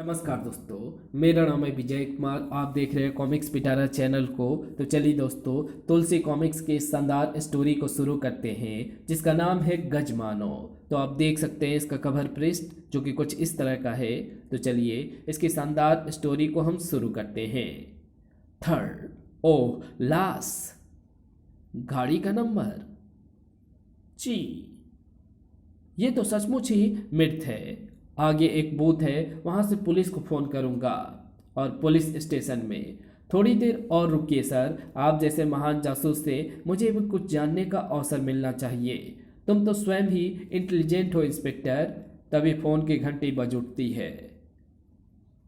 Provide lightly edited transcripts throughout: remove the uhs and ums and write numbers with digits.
नमस्कार दोस्तों, मेरा नाम है विजय कुमार। आप देख रहे हैं कॉमिक्स पिटारा चैनल को। तो चलिए दोस्तों, तुलसी कॉमिक्स के शानदार स्टोरी को शुरू करते हैं जिसका नाम है गजमानो। तो आप देख सकते हैं इसका कवर पृष्ठ जो कि कुछ इस तरह का है। तो चलिए इसकी शानदार स्टोरी को हम शुरू करते हैं। थर्ड, ओह लाश, गाड़ी का नंबर जी, ये तो सचमुच ही मिथ है। आगे एक बूथ है, वहां से पुलिस को फोन करूंगा। और पुलिस स्टेशन में थोड़ी देर और रुकिए सर, आप जैसे महान जासूस से मुझे भी कुछ जानने का अवसर मिलना चाहिए। तुम तो स्वयं ही इंटेलिजेंट हो इंस्पेक्टर। तभी फोन की घंटी बज उठती है।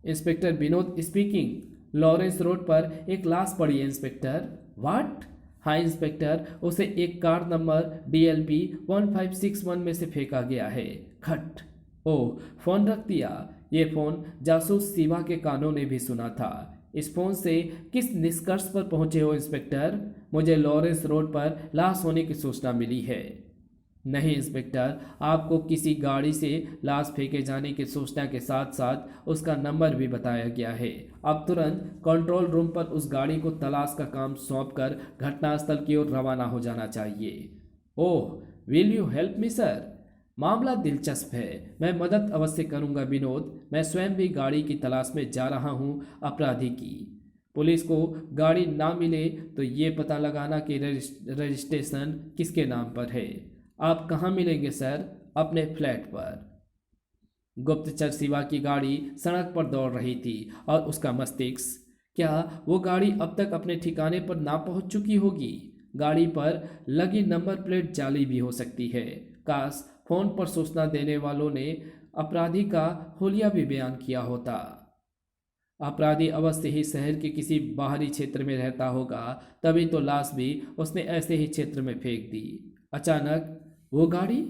Inspector Vinod speaking. Lawrence road पर एक लाश पड़ी है इंस्पेक्टर। व्हाट? हाँ इंस्पेक्टर, उसे एक कार नंबर DLP 1561 में से फेंका गया है। खट। ओह, फोन रख दिया। ये फोन जासूस शिवा के कानों ने भी सुना था। इस फोन से किस निष्कर्ष पर पहुंचे हो इंस्पेक्टर? मुझे लॉरेंस रोड पर लाश होने की सूचना मिली है। नहीं इंस्पेक्टर, आपको किसी गाड़ी से लाश फेंके जाने की सूचना के साथ साथ उसका नंबर भी बताया गया है। आप तुरंत कंट्रोल रूम पर उस गाड़ी को तलाश का काम सौंपकर घटनास्थल की ओर रवाना हो जाना चाहिए। Oh, will you help me sir? मामला दिलचस्प है, मैं मदद अवश्य करूंगा विनोद। मैं स्वयं भी गाड़ी की तलाश में जा रहा हूं अपराधी की। पुलिस को गाड़ी ना मिले तो ये पता लगाना कि रजिस्ट्रेशन किसके नाम पर है। आप कहाँ मिलेंगे सर? अपने फ्लैट पर। गुप्तचर शिवा की गाड़ी सड़क पर दौड़ रही थी और उसका मस्तिष्क, क्या वो गाड़ी अब तक अपने ठिकाने पर ना पहुंच चुकी होगी? गाड़ी पर लगी नंबर प्लेट जाली भी हो सकती है। काश फोन पर सूचना देने वालों ने अपराधी का हुलिया भी बयान किया होता। अपराधी अवश्य ही शहर के किसी बाहरी क्षेत्र में रहता होगा, तभी तो लाश भी उसने ऐसे ही क्षेत्र में फेंक दी। अचानक वो गाड़ी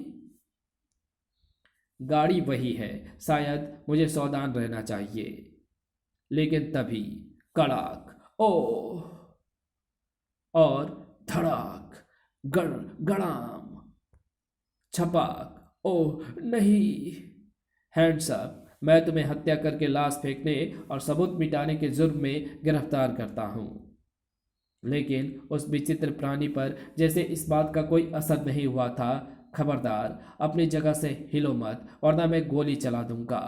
गाड़ी वही है। शायद मुझे सावधान रहना चाहिए। लेकिन तभी कड़ाक, ओह, और धड़ाक, गड़ गड़ाम, छपाक, ओह नहीं। हैंड्स अप, मैं तुम्हें हत्या करके लाश फेंकने और सबूत मिटाने के जुर्म में गिरफ्तार करता हूं। लेकिन उस विचित्र प्राणी पर जैसे इस बात का कोई असर नहीं हुआ था। खबरदार, अपनी जगह से हिलो मत वरना मैं गोली चला दूंगा।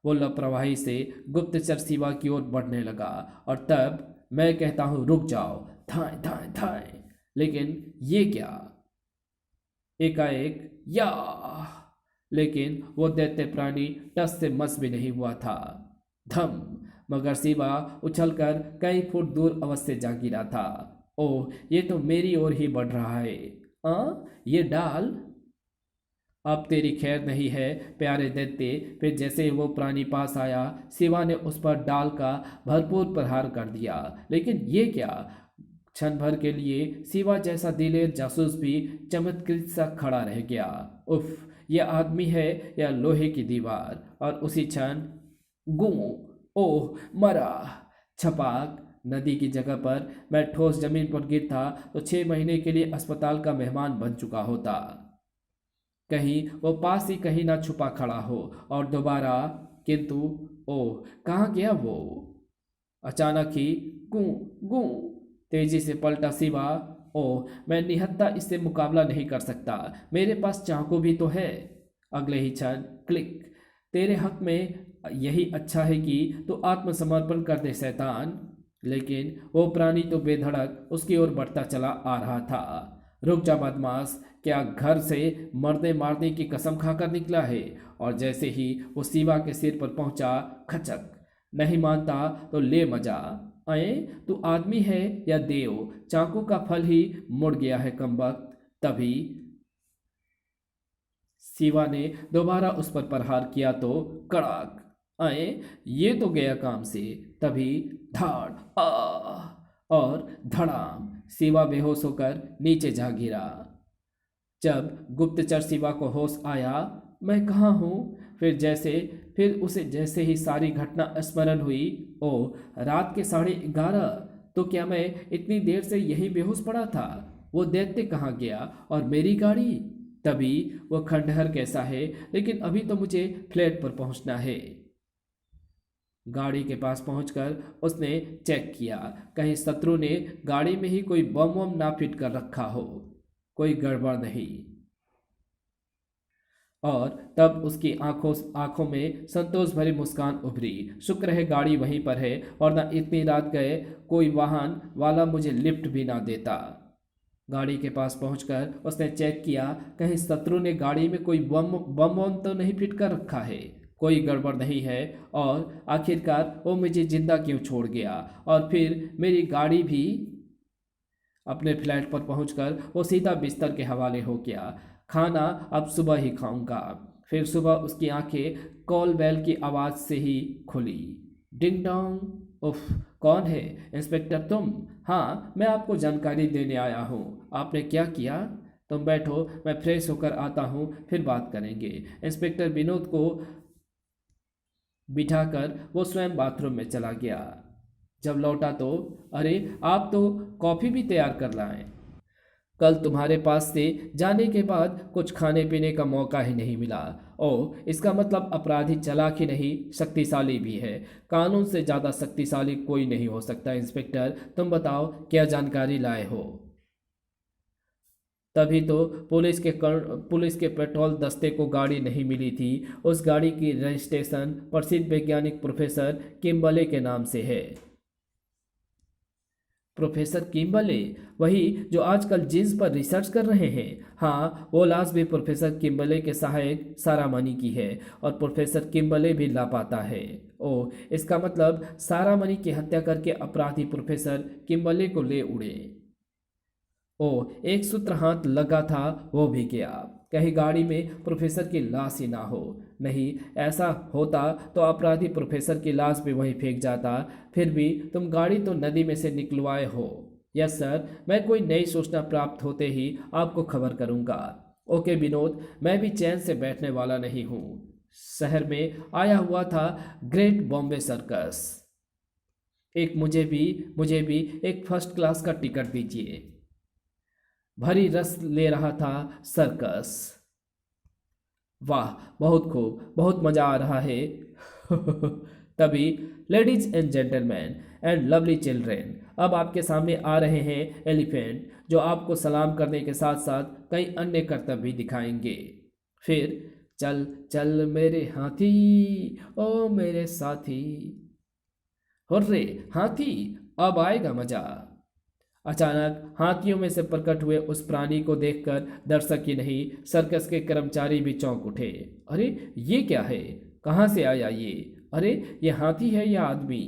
वो लापरवाही से गुप्तचर शिवा की ओर बढ़ने लगा और तब मैं कहता हूं रुक जाओ, धाए धाए धाए। लेकिन ये क्या? एकाएक या, लेकिन वो दैत्य प्राणी टस से मस भी नहीं हुआ था। धम, मगर शिवा उछलकर कई फुट दूर अवश्य जा गिरा था। ओह, ये तो मेरी ओर ही बढ़ रहा है। ये डाल, अब तेरी खैर नहीं है प्यारे दैत्य। फिर जैसे ही वो प्राणी पास आया, शिवा ने उस पर डाल का भरपूर प्रहार कर दिया। लेकिन ये क्या? क्षण भर के लिए शिवा जैसा दिलेर जासूस भी चमत्कृत सा खड़ा रह गया। उफ, यह आदमी है या लोहे की दीवार? और उसी क्षण गूं, ओह मरा। छपाक, नदी की जगह पर मैं ठोस जमीन पर गिरता तो 6 महीने के लिए अस्पताल का मेहमान बन चुका होता। कहीं वो पास ही कहीं ना छुपा खड़ा हो और दोबारा, किंतु ओह, कहाँ गया वो? अचानक ही गूं गूं, तेजी से पलटा शिवा। ओह, मैं निहत्था इससे मुकाबला नहीं कर सकता। मेरे पास चाकू भी तो है। अगले ही क्षण क्लिक, तेरे हक में यही अच्छा है कि तू आत्मसमर्पण कर दे शैतान। लेकिन वो प्राणी तो बेधड़क उसकी ओर बढ़ता चला आ रहा था। रुक जा बदमाश, क्या घर से मरने मारने की कसम खाकर निकला है? और जैसे ही वो शिवा के सिर पर पहुंचा, खचक। नहीं मानता तो ले मजा। अये, तू आदमी है या देव? चाकू का फल ही मुड़ गया है कमबख्त। तभी शिवा ने दोबारा उस पर प्रहार किया तो कड़ाक, अये, ये तो गया काम से। तभी धाड़, आ, और धड़ाम, शिवा बेहोश होकर नीचे जा गिरा। जब गुप्तचर शिवा को होश आया, मैं कहाँ हूँ? फिर उसे जैसे ही सारी घटना स्मरण हुई। ओ, रात के 11:30। तो क्या मैं इतनी देर से यही बेहोश पड़ा था? वो दैत्य कहाँ गया और मेरी गाड़ी? तभी वो खंडहर कैसा है, लेकिन अभी तो मुझे फ्लैट पर पहुंचना है। गाड़ी के पास पहुंचकर उसने चेक किया, कहीं शत्रु ने गाड़ी में ही कोई बम वम ना फिट कर रखा हो, कोई गड़बड़ नहीं। और तब उसकी आंखों आंखों में संतोष भरी मुस्कान उभरी। शुक्र है गाड़ी वहीं पर है, और ना इतनी रात गए कोई वाहन वाला मुझे लिफ्ट भी ना देता। गाड़ी के पास पहुंचकर उसने चेक किया, कहीं शत्रु ने गाड़ी में कोई बम बम वम तो नहीं फिट कर रखा है, कोई गड़बड़ नहीं है। और आखिरकार वो मुझे जिंदा क्यों छोड़ गया। और फिर मेरी गाड़ी भी। अपने फ्लैट पर पहुंचकर वो सीधा बिस्तर के हवाले हो गया। खाना अब सुबह ही खाऊंगा। फिर सुबह उसकी आंखें कॉल बेल की आवाज़ से ही खुली। Ding dong. उफ, कौन है? इंस्पेक्टर तुम? हाँ, मैं आपको जानकारी देने आया हूँ। आपने क्या किया? तुम बैठो, मैं फ्रेश होकर आता हूँ, फिर बात करेंगे। इंस्पेक्टर विनोद को बिठाकर वो स्वयं बाथरूम में चला गया। जब लौटा तो, अरे आप तो कॉफ़ी भी तैयार कर लाएं। कल तुम्हारे पास से जाने के बाद कुछ खाने पीने का मौका ही नहीं मिला। ओह, इसका मतलब अपराधी चालाक ही नहीं, शक्तिशाली भी है। कानून से ज़्यादा शक्तिशाली कोई नहीं हो सकता। इंस्पेक्टर तुम बताओ, क्या जानकारी लाए हो? तभी तो पुलिस के पेट्रोल दस्ते को गाड़ी नहीं मिली थी। उस गाड़ी की रजिस्ट्रेशन प्रसिद्ध वैज्ञानिक प्रोफेसर किम्बले के नाम से है। प्रोफेसर किम्बले? वही जो आजकल जींस पर रिसर्च कर रहे हैं। हाँ, वो लाश भी प्रोफेसर किम्बले के सहायक सारामणि की है, और प्रोफेसर किम्बले भी लापता है। ओह, इसका मतलब सारामणि की हत्या करके अपराधी प्रोफेसर किम्बले को ले उड़े। ओह, एक सूत्र हाथ लगा था, वो भी गया। कहीं गाड़ी में प्रोफेसर की लाश ही ना हो। नहीं, ऐसा होता तो अपराधी प्रोफेसर की लाश भी वहीं फेंक जाता। फिर भी तुम गाड़ी तो नदी में से निकलवाए हो। यस सर, मैं कोई नई सूचना प्राप्त होते ही आपको खबर करूंगा। ओके विनोद, मैं भी चैन से बैठने वाला नहीं हूँ। शहर में आया हुआ था ग्रेट बॉम्बे सर्कस। एक मुझे भी एक फर्स्ट क्लास का टिकट दीजिए। भरी रस ले रहा था सर्कस। वाह, बहुत खूब, बहुत मजा आ रहा है। तभी, ladies and gentleman and lovely children, अब आपके सामने आ रहे हैं एलिफेंट, जो आपको सलाम करने के साथ साथ कई अन्य करतब भी दिखाएंगे। फिर, चल चल मेरे हाथी, ओ मेरे साथी, हुर्रे हाथी, अब आएगा मजा। अचानक हाथियों में से प्रकट हुए उस प्राणी को देखकर दर्शक ही नहीं, सर्कस के कर्मचारी भी चौंक उठे। अरे ये क्या है? कहाँ से आया ये? अरे ये हाथी है या आदमी?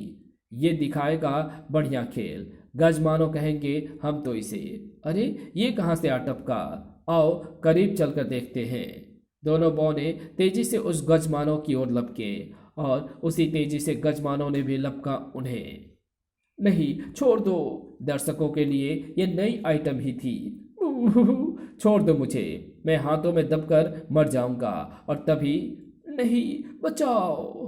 ये दिखाएगा बढ़िया खेल, गजमानो कहेंगे हम तो इसे। अरे ये कहाँ से आ टपका? आओ करीब चलकर देखते हैं। दोनों बौने तेजी से उस गजमानो की ओर लपके, और उसी तेजी से गजमानो ने भी लपका उन्हें। नहीं, छोड़ दो। दर्शकों के लिए यह नई आइटम ही थी। छोड़ दो मुझे, मैं हाथों में दबकर मर जाऊंगा। और तभी, नहीं, बचाओ।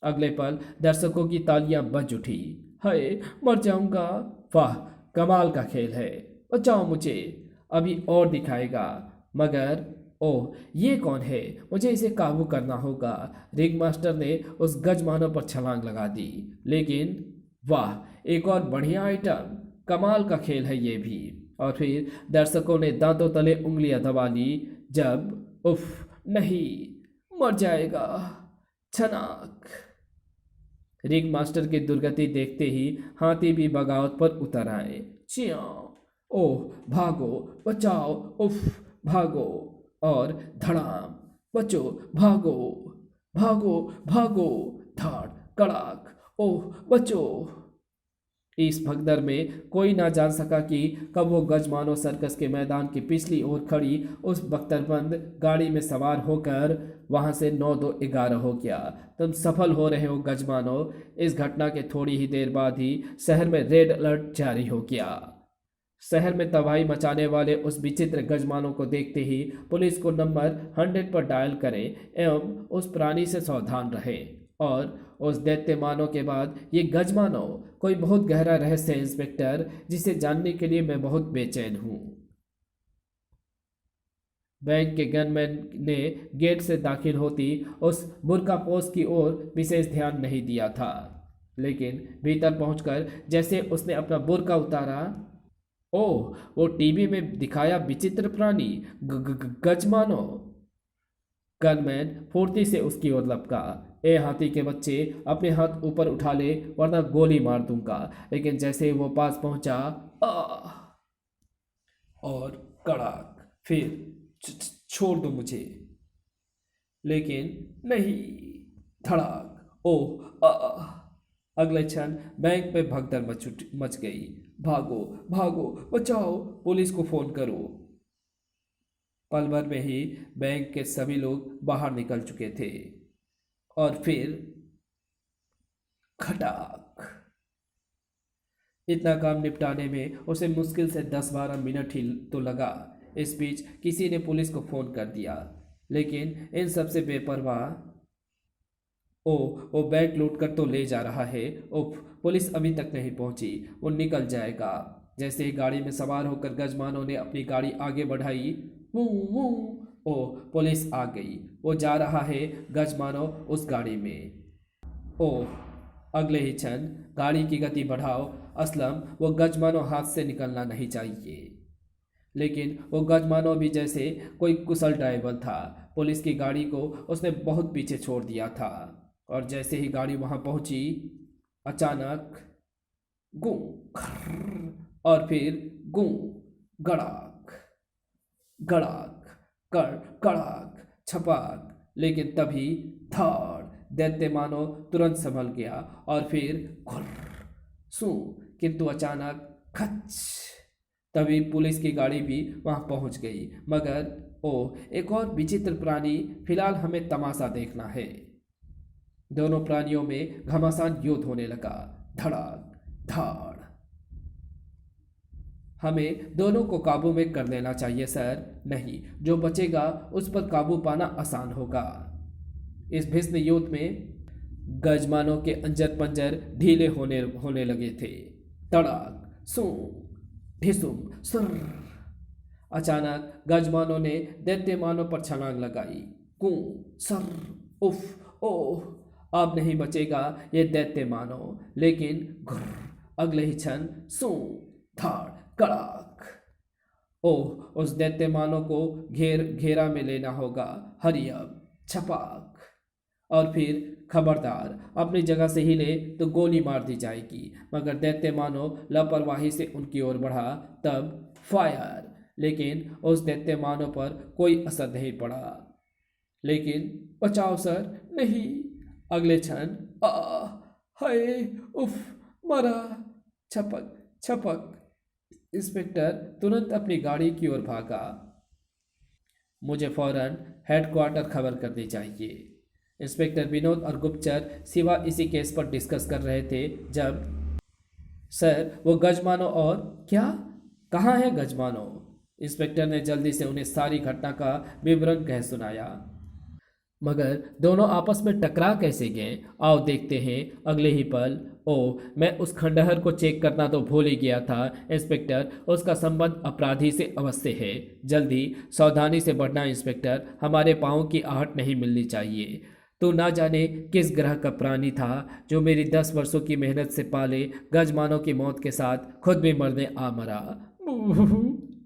अगले पल दर्शकों की तालियां बज उठी। हाय, मर जाऊंगा। वाह, कमाल का खेल है, बचाओ मुझे, अभी और दिखाएगा। मगर ओह, ये कौन है? मुझे इसे काबू करना होगा। रिंग मास्टर ने उस गजमानों पर छलांग लगा दी। लेकिन वाह, एक और बढ़िया आइटम, कमाल का खेल है ये भी। और फिर दर्शकों ने दांतों तले उंगलियां दबा ली जब, उफ, नहीं, मर जाएगा। छनाक। रिंग मास्टर की दुर्गति देखते ही हाथी भी बगावत पर उतर आए। चियां। ओह, भागो, बचाओ, उफ, भागो। और धड़ाम, बचो, भागो, भागो, भागो, धाड़, कड़ाक, ओह, बचो। इस भगदड़ में कोई ना जान सका कि कब वो गजमानो सर्कस के मैदान की पिछली ओर खड़ी उस बख्तरबंद गाड़ी में सवार होकर वहां से 9-2-11 हो गया। तुम सफल हो रहे हो गजमानो। इस घटना के थोड़ी ही देर बाद ही शहर में रेड अलर्ट जारी हो गया। शहर में तबाही मचाने वाले उस विचित्र गजमानों को देखते ही पुलिस को नंबर 100 पर डायल करें एवं उस प्राणी से सावधान रहे। और उस दैत्यमानों के बाद ये गजमानव कोई बहुत गहरा रहस्य है इंस्पेक्टर, जिसे जानने के लिए मैं बहुत बेचैन हूँ। बैंक के गनमैन ने गेट से दाखिल होती उस बुर्का पोस्ट की ओर विशेष ध्यान नहीं दिया था, लेकिन भीतर पहुंचकर जैसे उसने अपना बुर्का उतारा, ओह, वो टीवी में दिखाया विचित्र प्राणी गजमानो। गनमैन फुर्ती से उसकी ओर लपका। ए हाथी के बच्चे, अपने हाथ ऊपर उठा ले वरना गोली मार दूंगा। लेकिन जैसे वो पास पहुंचा, आह! और कड़ाक, फिर छोड़ दो मुझे। लेकिन नहीं, धड़ाक, ओह, अगले क्षण बैंक पे भगदड़ मच गई। भागो भागो, बचाओ, पुलिस को फोन करो। पल भर में ही बैंक के सभी लोग बाहर निकल चुके थे और फिर खटाक। इतना काम निपटाने में उसे मुश्किल से 10-12 मिनट ही तो लगा। इस बीच किसी ने पुलिस को फोन कर दिया, लेकिन इन सबसे बेपरवाह, वो बैंक लूट कर तो ले जा रहा है। उफ, पुलिस अभी तक नहीं पहुंची, वो निकल जाएगा। जैसे ही गाड़ी में सवार होकर गजमानों ने अपनी गाड़ी आगे बढ़ाई, वू वू, ओ पुलिस आ गई। वो जा रहा है गजमानो उस गाड़ी में। ओह, अगले ही क्षण गाड़ी की गति बढ़ाओ असलम, वो गजमानो हाथ से निकलना नहीं चाहिए। लेकिन वो गजमानो भी जैसे कोई कुशल ड्राइवर था। पुलिस की गाड़ी को उसने बहुत पीछे छोड़ दिया था और जैसे ही गाड़ी वहां पहुंची, अचानक गूं खर्र, और फिर गूं, गड़ाक गड़ाक, कड़ाक, छपाक। लेकिन तभी धाड़, दैत्य मानो तुरंत संभल गया और फिर खुर्र, सू, किंतु अचानक खच, तभी पुलिस की गाड़ी भी वहां पहुंच गई। मगर एक और विचित्र प्राणी, फिलहाल हमें तमाशा देखना है। दोनों प्राणियों में घमासान युद्ध होने लगा, धड़ाक धाड़। हमें दोनों को काबू में कर लेना चाहिए सर, नहीं, जो बचेगा उस पर काबू पाना आसान होगा। इस भीषण युद्ध में गजमानों के अंजर पंजर ढीले होने लगे थे। तड़ाक, सू, ढिसुम, सुर। अचानक गजमानों ने दैत्यमानों पर छलांग लगाई। कू, सर, उफ, ओह, अब नहीं बचेगा ये दैत्य मानो। लेकिन घुर्र, अगले ही क्षण सू, धाड़, कड़ाक। ओह, उस दैत्य मानो को घेरा में लेना होगा। हरी अब, छपाक। और फिर खबरदार, अपनी जगह से हिले तो गोली मार दी जाएगी। मगर दैत्य मानो लापरवाही से उनकी ओर बढ़ा, तब फायर। लेकिन उस दैत्य मानो पर कोई असर नहीं पड़ा। लेकिन बचाओ सर, नहीं। अगले क्षण, हाय, उफ, मरा, छपक छपक। इंस्पेक्टर तुरंत अपनी गाड़ी की ओर भागा। मुझे फौरन हेडक्वार्टर खबर करनी चाहिए। इंस्पेक्टर विनोद और गुप्तचर सिवा इसी केस पर डिस्कस कर रहे थे जब, सर, वो गजमानो और क्या, कहाँ है गजमानो? इंस्पेक्टर ने जल्दी से उन्हें सारी घटना का विवरण कह सुनाया। मगर दोनों आपस में टकरा कैसे गए, आओ देखते हैं। अगले ही पल, मैं उस खंडहर को चेक करना तो भूल ही गया था इंस्पेक्टर, उसका संबंध अपराधी से अवश्य है। जल्दी सावधानी से बढ़ना इंस्पेक्टर, हमारे पाँव की आहट नहीं मिलनी चाहिए। तो ना जाने किस ग्रह का प्राणी था जो मेरी 10 वर्षों की मेहनत से पाले गजमानों की मौत के साथ खुद भी मरने आ मरा।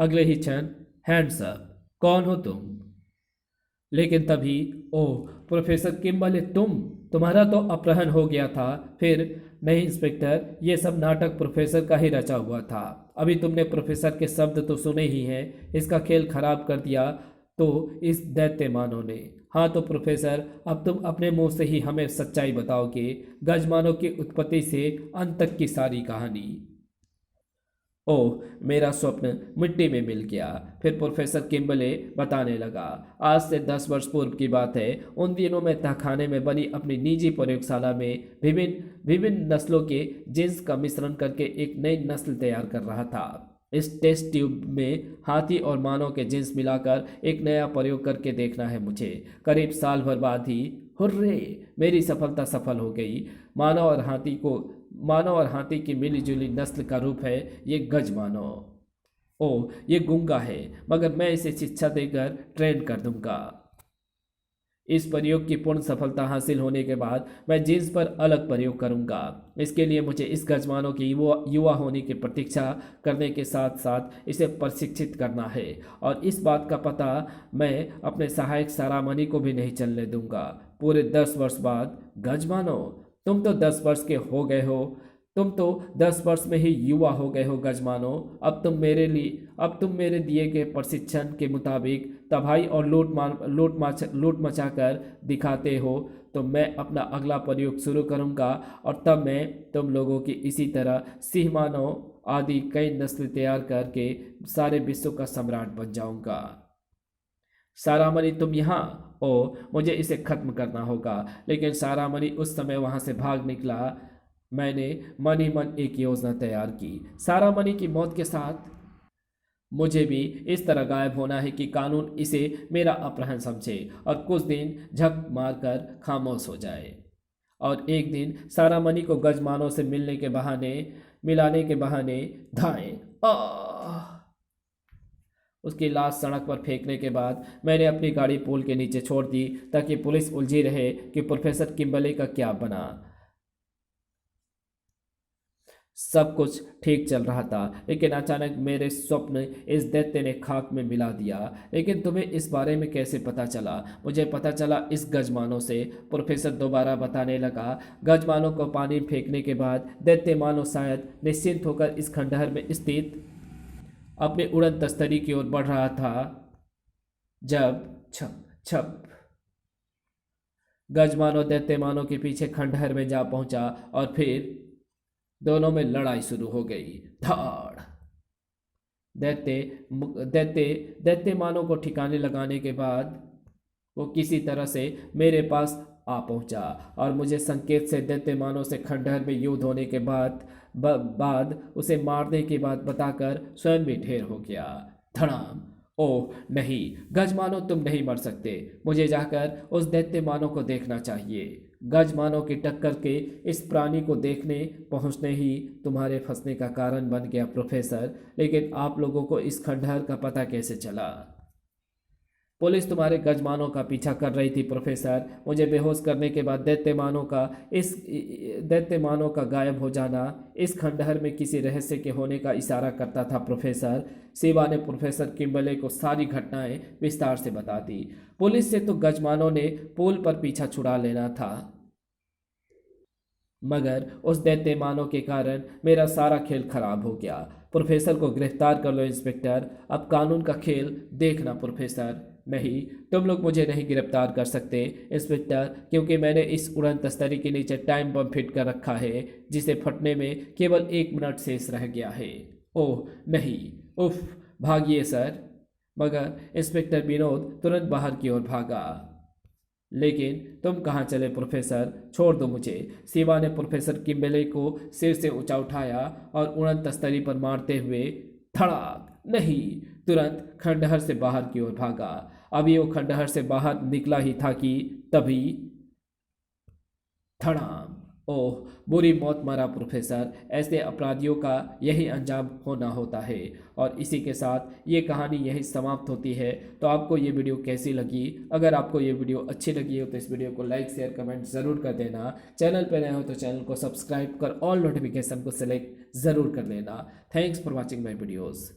अगले ही क्षण, हैंड्स अप, कौन हो तुम? लेकिन तभी, प्रोफेसर किम्बले, तुम्हारा तो अपहरण हो गया था। फिर नहीं इंस्पेक्टर, ये सब नाटक प्रोफेसर का ही रचा हुआ था। अभी तुमने प्रोफेसर के शब्द तो सुने ही हैं, इसका खेल खराब कर दिया तो इस दैत्यमानों ने। हाँ तो प्रोफेसर, अब तुम अपने मुंह से ही हमें सच्चाई बताओगे, गजमानों की उत्पत्ति से अंत तक की सारी कहानी। मेरा स्वप्न मिट्टी में मिल गया। फिर प्रोफेसर किम्बले बताने लगा, आज से 10 वर्ष पूर्व की बात है। उन दिनों में तहखाने में बनी अपनी निजी प्रयोगशाला में विभिन्न नस्लों के जीन्स का मिश्रण करके एक नई नस्ल तैयार कर रहा था। इस टेस्ट ट्यूब में हाथी और मानव के जीन्स मिलाकर एक नया प्रयोग करके देखना है मुझे। करीब साल भर बाद ही, हुर्रे, मेरी सफलता सफल हो गई। मानव और हाथी की मिलीजुली नस्ल का रूप है ये गजमानव। ओह, ये गूंगा है, मगर मैं इसे शिक्षा देकर ट्रेन कर दूंगा। इस प्रयोग की पूर्ण सफलता हासिल होने के बाद मैं जींस पर अलग प्रयोग करूंगा। इसके लिए मुझे इस गजमानों की युवा होने की प्रतीक्षा करने के साथ साथ इसे प्रशिक्षित करना है, और इस बात का पता मैं अपने सहायक सारामणि को भी नहीं चलने दूंगा। पूरे 10 वर्ष बाद, गजमानो, तुम तो 10 वर्ष के हो गए हो। तुम तो 10 वर्ष में ही युवा हो गए हो गजमानो। अब तुम मेरे दिए गए प्रशिक्षण के मुताबिक तबाही और लूट मचा कर दिखाते हो, तो मैं अपना अगला प्रयोग शुरू करूंगा, और तब मैं तुम लोगों की इसी तरह सिंह मानव आदि कई नस्ल तैयार करके सारे विश्व का सम्राट बन जाऊंगा। सारामणि, तुम यहाँ? ओ, मुझे इसे खत्म करना होगा। लेकिन सारामणि उस समय वहां से भाग निकला। मैंने मन ही मन एक योजना तैयार की। सारामणि की मौत के साथ मुझे भी इस तरह गायब होना है कि कानून इसे मेरा अपहरण समझे और कुछ दिन झक मारकर खामोश हो जाए। और एक दिन सारामणि को गजमानों से मिलाने के बहाने धाएं उसकी लाश सड़क पर फेंकने के बाद मैंने अपनी गाड़ी पुल के नीचे छोड़ दी, ताकि पुलिस उलझी रहे कि प्रोफेसर किम्बले का क्या बना। सब कुछ ठीक चल रहा था, लेकिन अचानक मेरे स्वप्न इस दैत्य ने खाक में मिला दिया। लेकिन तुम्हें इस बारे में कैसे पता चला? मुझे पता चला इस गजमानों से। प्रोफेसर दोबारा बताने लगा। गजमानों को पानी फेंकने के बाद दैत्य मानो शायद निश्चिंत होकर इस खंडहर में स्थित अपने उड़न तस्तरी की ओर बढ़ रहा था, जब छप छप गजमानो दैत्यमानों के पीछे खंडहर में जा पहुंचा, और फिर दोनों में लड़ाई शुरू हो गई। धाड़! दैत्यमानों को ठिकाने लगाने के बाद वो किसी तरह से मेरे पास आ पहुंचा, और मुझे संकेत से दैत्यमानों से खंडहर में युद्ध होने के बाद उसे मारने की बात बताकर स्वयं भी ढेर हो गया। धड़ाम! ओह नहीं, गजमानो, तुम नहीं मर सकते। मुझे जाकर उस दैत्यमानों को देखना चाहिए। गजमानों की टक्कर के इस प्राणी को देखने पहुंचने ही तुम्हारे फंसने का कारण बन गया प्रोफेसर। लेकिन आप लोगों को इस खंडहर का पता कैसे चला? पुलिस तुम्हारे गजमानों का पीछा कर रही थी प्रोफेसर। मुझे बेहोश करने के बाद दैत्यमानों का गायब हो जाना इस खंडहर में किसी रहस्य के होने का इशारा करता था प्रोफेसर। शिवा ने प्रोफेसर किम्बले को सारी घटनाएं विस्तार से बता दी। पुलिस से तो गजमानों ने पुल पर पीछा छुड़ा लेना था, मगर उस दैत्यमानों के कारण मेरा सारा खेल खराब हो गया। प्रोफेसर को गिरफ्तार कर लो इंस्पेक्टर। अब कानून का खेल देखना प्रोफेसर। नहीं, तुम लोग मुझे नहीं गिरफ्तार कर सकते इंस्पेक्टर, क्योंकि मैंने इस उड़न तस्तरी के नीचे टाइम बम फिट कर रखा है, जिसे फटने में केवल 1 मिनट शेष रह गया है। ओह नहीं! उफ! भागिए सर। मगर इंस्पेक्टर विनोद तुरंत बाहर की ओर भागा। लेकिन तुम कहाँ चले प्रोफेसर? छोड़ दो मुझे। शिवा ने प्रोफेसर किम्बले को सिर से ऊंचा उठाया और उड़न तस्तरी पर मारते हुए धड़ाक! नहीं, तुरंत खंडहर से बाहर की ओर भागा। अभी वो खंडहर से बाहर निकला ही था कि तभी धड़ाम! ओह, बुरी मौत मरा प्रोफेसर। ऐसे अपराधियों का यही अंजाम होना होता है। और इसी के साथ ये कहानी यही समाप्त होती है। तो आपको ये वीडियो कैसी लगी? अगर आपको ये वीडियो अच्छी लगी हो तो इस वीडियो को लाइक शेयर कमेंट ज़रूर कर देना। चैनल पर नए हो तो चैनल को सब्सक्राइब कर ऑल नोटिफिकेशन को सिलेक्ट ज़रूर कर लेना। Thanks for watching my videos.